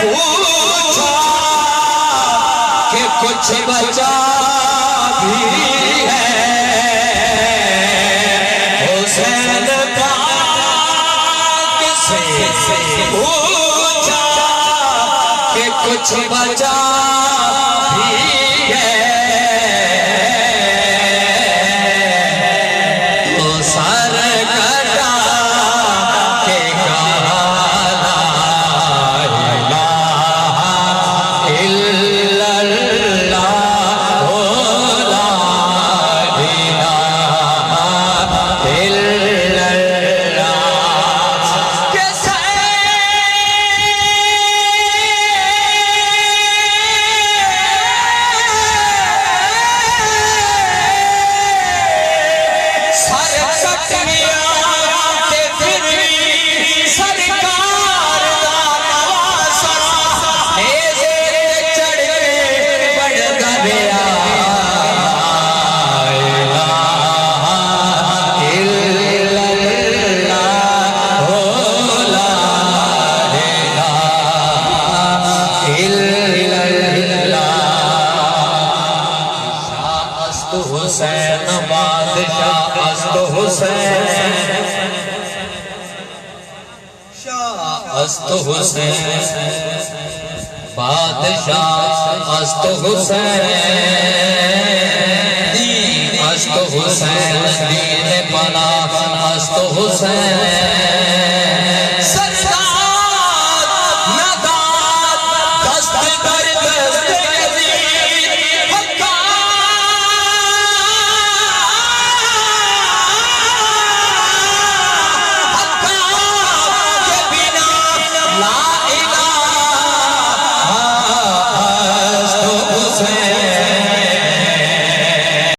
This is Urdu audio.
پوچھا کہ کچھ بچا بھی ہے حسین پاک سے پوچھا کہ کچھ بچا بھی ہے تو سر کٹا کے کہا لا الہ الا اللہ لا الہ الا اللہ کہ حسین بادشاہ است حسین شاہ است حسین بادشاہ است حسین دین است حسین دین پناہ است حسین